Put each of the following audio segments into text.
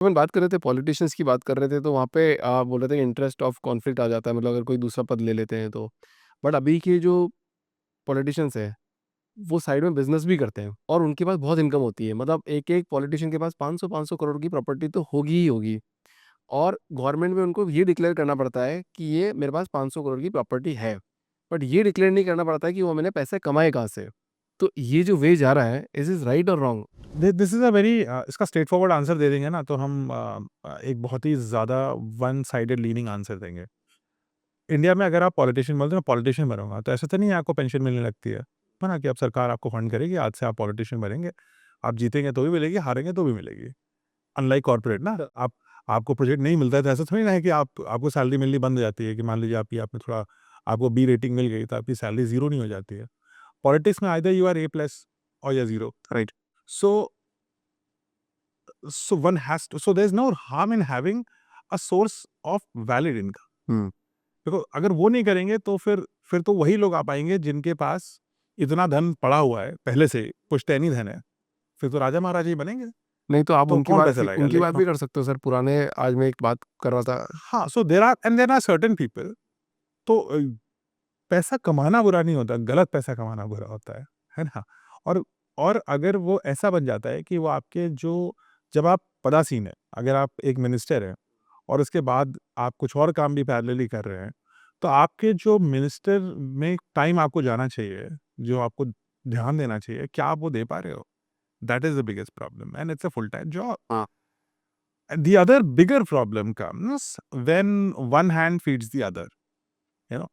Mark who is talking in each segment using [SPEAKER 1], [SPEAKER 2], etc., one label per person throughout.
[SPEAKER 1] अपन बात कर रहे थे पॉलिटिशियंस की बात कर रहे थे तो वहाँ पे बोल रहे थे इंटरेस्ट ऑफ कॉन्फ्लिक्ट आ जाता है मतलब अगर कोई दूसरा पद ले लेते हैं तो। बट अभी के जो पॉलिटिशियंस हैं वो साइड में बिजनेस भी करते हैं और उनके पास बहुत इनकम होती है मतलब एक एक पॉलिटिशियन के पास 500-500 करोड़ की प्रॉपर्टी तो होगी ही होगी। और गवर्नमेंट में उनको ये डिक्लेयर करना पड़ता है कि ये मेरे पास 500 करोड़ की प्रॉपर्टी है। बट ये डिक्लेयर नहीं करना पड़ता है कि वो मैंने पैसे कमाए कहाँ से। तो ये जो वे जा रहा है इज राइट और wrong?
[SPEAKER 2] This is a very इसका स्ट्रेट फॉरवर्ड आंसर दे देंगे ना तो हम एक बहुत ही ज़्यादा वन साइडेड लीनिंग आंसर देंगे। इंडिया में अगर आप पॉलिटिशियन बोलते हैं पॉलिटिशियन बनूँगा तो ऐसा तो नहीं है आपको पेंशन मिलने लगती है ना? कि अब सरकार आपको फंड करेगी, आज से आप पॉलिटिशियन बनेंगे, आप जीतेंगे तो भी मिलेगी, हारेंगे तो भी मिलेगी। अनलाइक कॉर्पोरेट ना आप आपको प्रोजेक्ट नहीं मिलता है तो ऐसा थोड़ी ना है कि आप आपको सैलरी मिलनी बंद हो जाती है कि मान लीजिए आपकी आपने थोड़ा आपको बी रेटिंग मिल गई तो आपकी सैलरी ज़ीरो नहीं हो जाती है। पॉलिटिक्स में either you are A plus और या zero, right? So one has to, so there's no harm in having a source of valid income.
[SPEAKER 1] हम्म।
[SPEAKER 2] देखो अगर वो नहीं करेंगे तो फिर तो वही लोग आ पाएंगे जिनके पास इतना धन पड़ा हुआ है पहले से, पुश्तैनी धन है, फिर तो राजा महाराजा ही बनेंगे।
[SPEAKER 1] नहीं तो आप
[SPEAKER 2] तो
[SPEAKER 1] उनकी
[SPEAKER 2] कौन
[SPEAKER 1] बात
[SPEAKER 2] पैसे लाएगा
[SPEAKER 1] उनकी बात
[SPEAKER 2] लेकिन
[SPEAKER 1] भी कर सकते हो सर पुराने। आज मैं एक बात कर रहा था।
[SPEAKER 2] हाँ, सो देर आर सर्टेन पीपल। तो पैसा कमाना बुरा नहीं होता, गलत पैसा कमाना बुरा होता है ना? और और अगर वो ऐसा बन जाता है कि वो आपके जो जब आप पदासीन हैं, अगर आप एक मिनिस्टर हैं और उसके बाद आप कुछ और काम भी पैरेलली कर रहे हैं, तो आपके जो मिनिस्टर में टाइम आपको जाना चाहिए, जो आपको ध्यान देना चाहिए, क्या आप वो दे पा रहे हो? That is the biggest problem and it's a full time job.
[SPEAKER 1] हाँ।
[SPEAKER 2] The other bigger problem comes when one hand feeds the other, you know?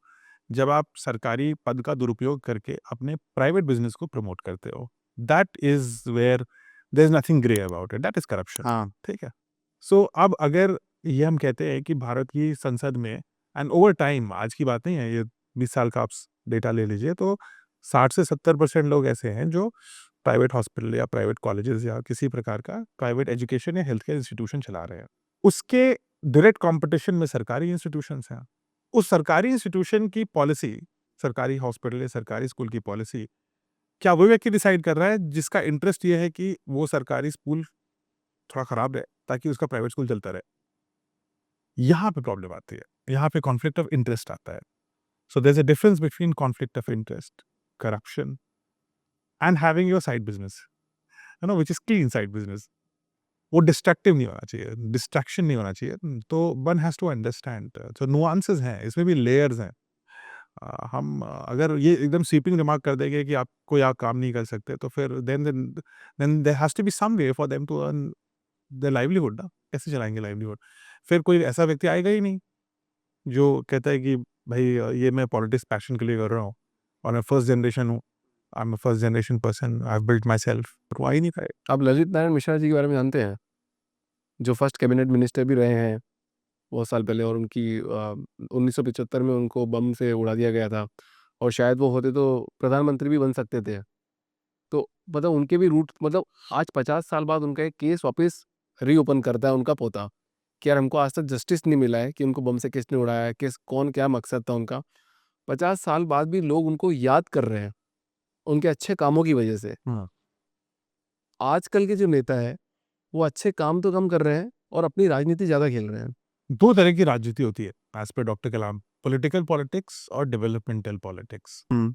[SPEAKER 2] जब आप सरकारी पद का दुरुपयोग करके अपने प्राइवेट बिज़नेस को प्रमोट करते हो, that is where there is nothing grey about it, that is corruption,
[SPEAKER 1] हाँ।
[SPEAKER 2] ठीक है? सो अब अगर ये हम कहते हैं कि भारत की संसद में एंड ओवर टाइम, आज की बात नहीं है, ये 20 साल का आप डेटा ले लीजिए तो 60 से 70% लोग ऐसे हैं जो प्राइवेट हॉस्पिटल या प्राइवेट कॉलेजेस या किसी प्रकार का प्राइवेट एजुकेशन या हेल्थ केयर इंस्टीट्यूशन चला रहे हैं। उसके डायरेक्ट कंपटीशन में सरकारी इंस्टीट्यूशंस हैं। उस सरकारी इंस्टीट्यूशन की पॉलिसी, सरकारी हॉस्पिटल या सरकारी स्कूल की पॉलिसी, क्या वो व्यक्ति डिसाइड कर रहा है जिसका इंटरेस्ट ये है कि वो सरकारी स्कूल थोड़ा खराब रहे ताकि उसका प्राइवेट स्कूल चलता रहे? यहाँ पे प्रॉब्लम आती है। यहाँ पे कॉन्फ्लिक्ट ऑफ इंटरेस्ट आता है। So there is a difference between conflict of interest, corruption and having your side business, which is clean side business. वो डिस्ट्रक्टिव नहीं होना चाहिए, डिस्ट्रैक्शन नहीं होना चाहिए। तो वन हैज़ टू अंडरस्टैंड, तो नुआंसेस हैं, इसमें भी लेयर्स हैं। अगर ये एकदम स्वीपिंग रिमार्क कर देंगे कि आप कोई आप काम नहीं कर सकते तो फिर then there has to be some way for them to earn their livelihood ना, कैसे चलाएँगे लाइवलीहुड? फिर कोई ऐसा व्यक्ति आएगा ही नहीं, जो कहता है कि भई ये मैं पॉलिटिक्स पैशन के लिए कर रहा हूँ और मैं फर्स्ट जनरेशन हूँ, I am a first generation person, I have built my self, तो वो आ ही नहीं पाएगा।
[SPEAKER 1] आप ललित नारायण मिश्रा जी के बारे में जानते हैं जो फर्स्ट कैबिनेट मिनिस्टर भी रहे हैं बहुत साल पहले और उनकी 1975 में उनको बम से उड़ा दिया गया था और शायद वो होते तो प्रधानमंत्री भी बन सकते थे। तो मतलब उनके भी रूट मतलब आज 50 साल बाद उनका एक केस वापस रीओपन करता है उनका पोता कि यार हमको आज तक जस्टिस नहीं मिला है कि उनको बम से किसने उड़ाया है, किस कौन क्या मकसद था उनका। 50 साल बाद भी लोग उनको याद कर रहे हैं उनके अच्छे कामों की वजह से।
[SPEAKER 2] हाँ।
[SPEAKER 1] आजकल के जो नेता है वो अच्छे काम तो कम कर रहे हैं और अपनी राजनीति ज़्यादा खेल रहे हैं।
[SPEAKER 2] 2 तरह की राजनीति होती है, एज़ पर डॉक्टर कलाम, पॉलिटिकल पॉलिटिक्स और डेवलपमेंटल पॉलिटिक्स।
[SPEAKER 1] हुँ।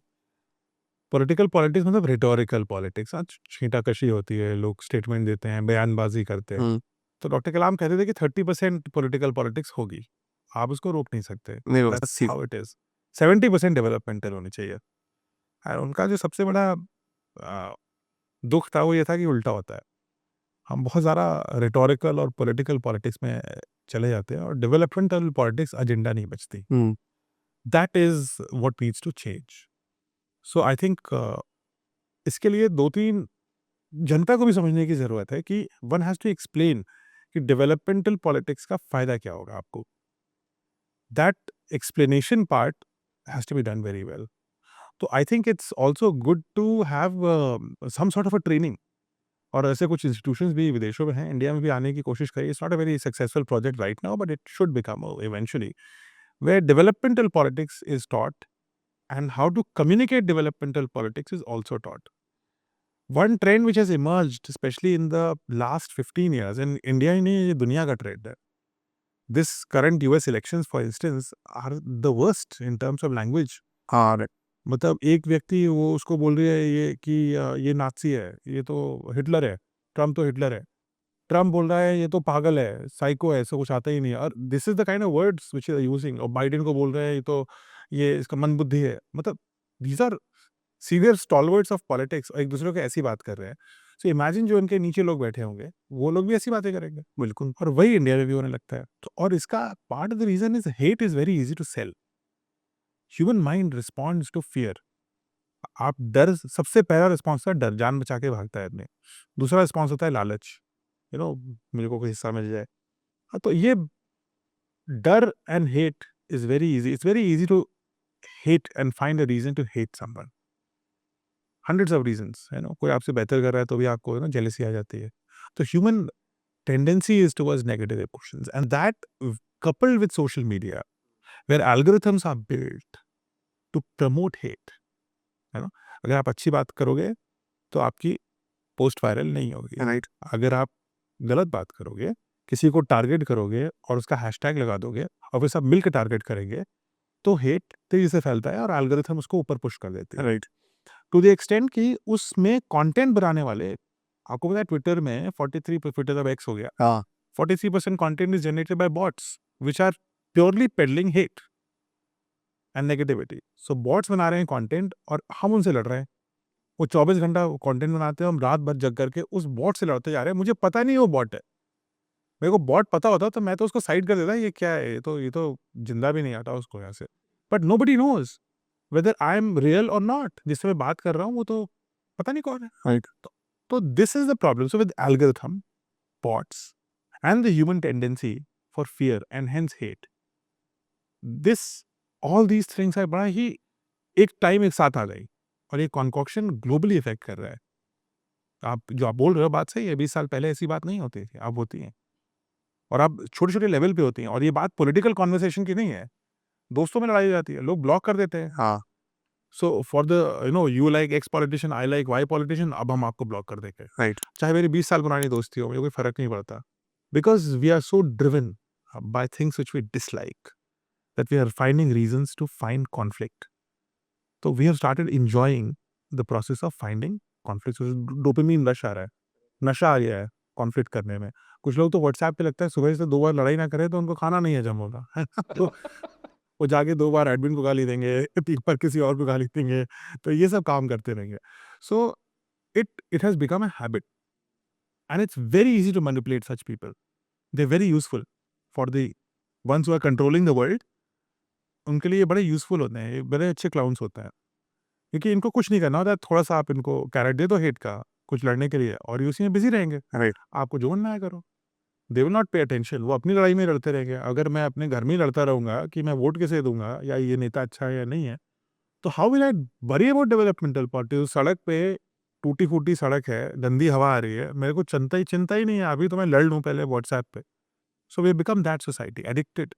[SPEAKER 2] पॉलिटिकल पॉलिटिक्स मतलब रिटॉरिकल पॉलिटिक्स, छींटाकशी होती है, लोग स्टेटमेंट देते हैं, बयानबाज़ी करते हैं।
[SPEAKER 1] हुँ।
[SPEAKER 2] तो डॉक्टर कलाम कहते थे कि 30% पॉलिटिकल पॉलिटिक्स होगी, आप उसको रोक नहीं सकते,
[SPEAKER 1] नहीं हो
[SPEAKER 2] दैट्स
[SPEAKER 1] सकती।
[SPEAKER 2] How it is. 70% डेवलपमेंटल होनी चाहिए। और उनका जो सबसे बड़ा दुःख था वो ये था कि उल्टा होता है। हम बहुत ज़्यादा रिटॉरिकल और पॉलिटिकल पॉलिटिक्स में चले जाते हैं और डेवलपमेंटल पॉलिटिक्स एजेंडा नहीं बचती।
[SPEAKER 1] हुँ।
[SPEAKER 2] That is what needs to change. So I think इसके लिए 2-3 जनता को भी समझने की ज़रूरत है कि वन हैज़ टू एक्सप्लेन कि डेवलपमेंटल पॉलिटिक्स का फ़ायदा क्या होगा आपको। That explanation part has to be done very well. तो I think it's also good to have some sort of a training. और ऐसे कुछ इंस्टीट्यूशंस भी विदेशों में हैं, इंडिया में भी आने की कोशिश करी। It's not a very successful project right now but it should become eventually, where developmental politics is taught and how to communicate developmental politics is also taught. One trend which has emerged especially in the last 15 years in India ही नहीं, ये दुनिया का trend है। This current US elections for instance are the worst in terms of language.
[SPEAKER 1] हाँ, right.
[SPEAKER 2] मतलब एक व्यक्ति वो उसको बोल रही है ये कि ये नाज़ी है, ये तो हिटलर है, ट्रम्प तो हिटलर है। ट्रम्प बोल रहा है ये तो पागल है, साइको है, इसको कुछ आता ही नहीं है, और this is the kind of words which he are using. और बाइडेन को बोल रहे हैं ये इसका मंदबुद्धि है। मतलब these are senior stalwarts of politics, और एक-दूसरे को ऐसी बात कर रहे हैं। सो इमेजिन जो इनके नीचे लोग बैठे होंगे, वो लोग भी ऐसी बातें करेंगे।
[SPEAKER 1] बिल्कुल।
[SPEAKER 2] और वही इंडिया में भी होने लगता है। तो और इसका part of the reason is hate is very easy to sell. Human mind responds to fear. आप डर, सबसे पहला रिस्पॉन्स होता है डर, जान बचा के भागता है आदमी। दूसरा रिस्पॉन्स होता है लालच, मेरे को कोई हिस्सा मिल जाए। तो ये डर and hate is very easy. It's very easy to hate and find a reason to hate someone. Hundreds of reasons, कोई आपसे बेहतर कर रहा है तो भी आपको जेलसी आ जाती है। तो human tendency is towards negative emotions, and that coupled with social media where algorithms are built to promote hate, है ना? अगर आप अच्छी बात करोगे तो आपकी पोस्ट वायरल नहीं होगी।
[SPEAKER 1] राइट।
[SPEAKER 2] अगर आप गलत बात करोगे, किसी को टारगेट करोगे और उसका हैशटैग लगा दोगे और फिर सब मिलकर टारगेट करेंगे, तो हेट तेज़ी से फैलता है और एल्गोरिथम उसको ऊपर पुश कर देती है।
[SPEAKER 1] राइट।
[SPEAKER 2] टू द एक्सटेंट कि उसमें कंटेंट बनाने वाले, आपको पता है ट्विटर में 43, ट्विटर अब एक्स हो गया,
[SPEAKER 1] हाँ,
[SPEAKER 2] 43% content is generated by bots which are purely peddling hate and negativity. So bots बना रहे हैं कंटेंट और हम उनसे लड़ रहे हैं। वो 24 घंटा कंटेंट बनाते हैं, हम रात भर जग करके उस बॉट से लड़ते जा रहे हैं। मुझे पता नहीं वो बॉट है। मेरे को बॉट पता होता तो मैं तो उसको साइड कर देता, ये क्या है? ये तो जिंदा भी नहीं आता उसको यहाँ से। But nobody nose whether I am real और नॉट। जिससे मैं बात कर रहा हूँ वो तो पता नहीं कौन है।
[SPEAKER 1] राइट।
[SPEAKER 2] तो this is the problem. So with algorithm, bots and the human tendency for fear and hence hate, this all these things है बड़ा ही एक टाइम एक साथ आ गई और ये कॉन्कॉक्शन ग्लोबली इफ़ेक्ट कर रहा है। आप बोल रहे हो बात सही है, 20 साल पहले ऐसी बात नहीं होती थी, अब होती है। और अब छोटे-छोटे लेवल पे होती हैं, और ये बात पॉलिटिकल कन्वर्सेशन की नहीं है। दोस्तों में लड़ाई हो जाती है, लोग ब्लॉक कर देते हैं।
[SPEAKER 1] हाँ,
[SPEAKER 2] so for the you like x politician, I like why politician, अब हम आपको ब्लॉक कर देंगे।
[SPEAKER 1] राइट।
[SPEAKER 2] चाहे मेरी 20 साल पुरानी दोस्ती हो, मुझे कोई फ़र्क नहीं पड़ता। Because we are so driven by things which we dislike that we are finding reasons to find conflict. तो we have started enjoying the process of finding conflict. Dopamine rush आ रहा है, नशा आ गया है कॉन्फ्लिक्ट करने में। कुछ लोग तो व्हाट्सएप पे लगता है सुबह से 2 बार लड़ाई ना करें तो उनको खाना नहीं हजम होगा, है ना? तो वो जाके 2 बार एडमिन को गाली देंगे, 3 बार किसी और को गाली देंगे, तो ये सब काम करते रहेंगे। So it has become a habit and it's very easy to manipulate such people. They are very useful for the ones who are controlling the world. उनके लिए ये बड़े यूज़फुल होते हैं, ये बड़े अच्छे क्लाउन्स होते हैं। क्योंकि इनको कुछ नहीं करना होता है, थोड़ा-सा आप इनको कैरेट दे दो हेट का, कुछ लड़ने के लिए, और ये उसी में बिज़ी रहेंगे।
[SPEAKER 1] राइट।
[SPEAKER 2] आपको जो बनना है करो। They will not pay attention, वो अपनी लड़ाई में लड़ते रहेंगे। अगर मैं अपने घर में ही लड़ता रहूँगा कि मैं वोट किसे दूँगा या ये नेता अच्छा है या नहीं है, तो how will I worry about developmental politics? सड़क पे टूटी-फूटी सड़क है, गंदी हवा आ रही है, मेरे को चिंता ही नहीं है, अभी तो मैं लड़ लूँ पहले व्हाट्सएप पे। So we have become that society, addicted.